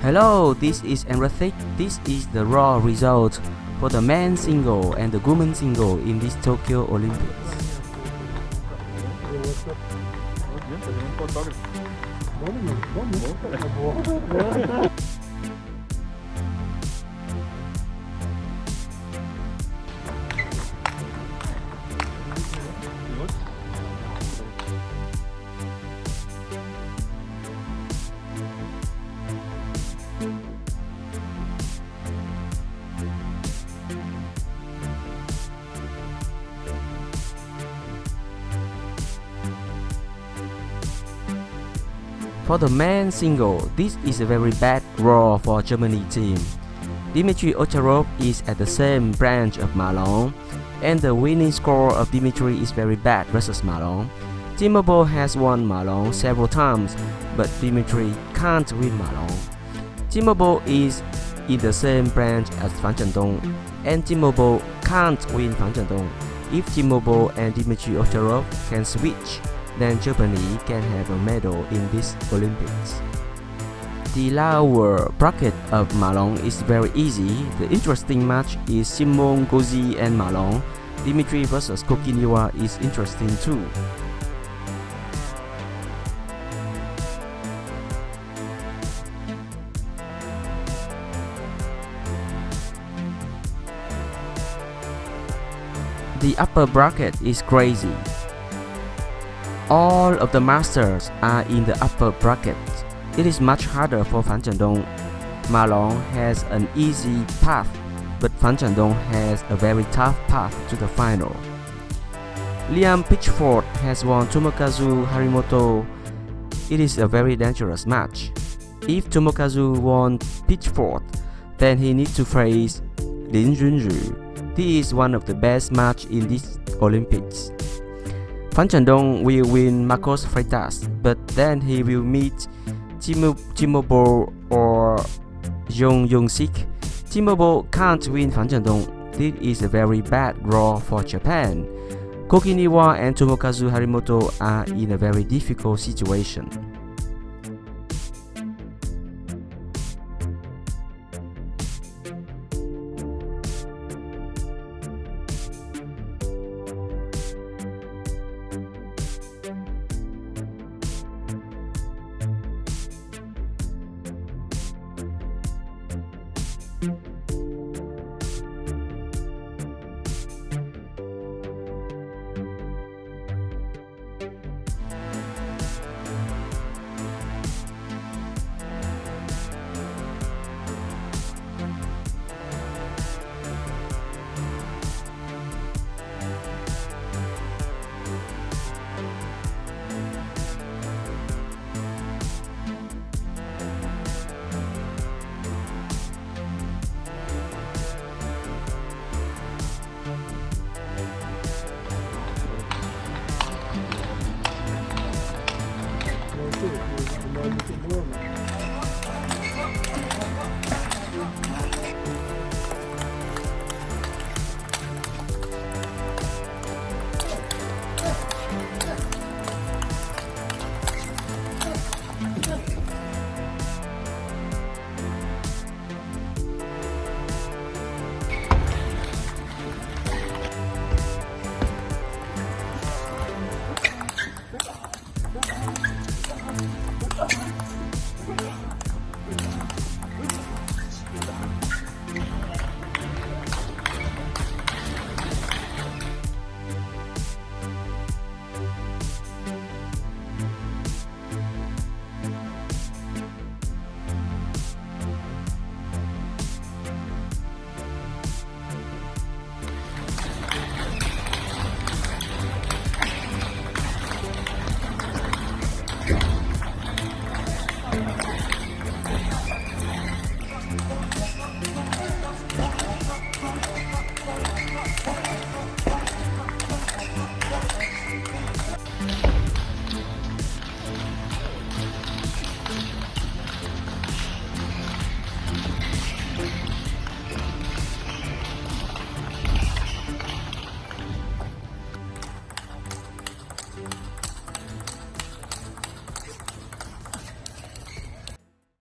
Hello, this is EmRatThich. This is the raw result for the men's single and the women's single in this Tokyo Olympics. For the men's single, this is a very bad draw for Germany team. Dmitry Ocharov is at the same branch of Malone, and the winning score of Dmitry is very bad versus Malone. Timurbo has won Malone several times, but Dmitry can't win Malone. Timurbo is in the same branch as Fan Zhendong, and Timurbo can't win Fan Zhendong. If Timurbo and Dmitry Ocharov can switch, then Germany can have a medal in this Olympics. The lower bracket of Malone is very easy. The interesting match is Simon Gauzy and Malone. Dmitry versus Kokiniwa is interesting too. The upper bracket is crazy. All of the masters are in the upper bracket. It is much harder for Fan Zhendong. Malone has an easy path, but Fan Zhendong has a very tough path to the final. Liam Pitchford has won Tomokazu Harimoto. It is a very dangerous match. If Tomokazu won Pitchford, then he needs to face Lin Junju. He is one of the best match in this Olympics. Fan Zhendong will win Marcos Freitas, but then he will meet Timurbo or Jong Yong-sik. Timurbo can't win Fan Zhendong. This is a very bad draw for Japan. Kokiniwa and Tomokazu Harimoto are in a very difficult situation.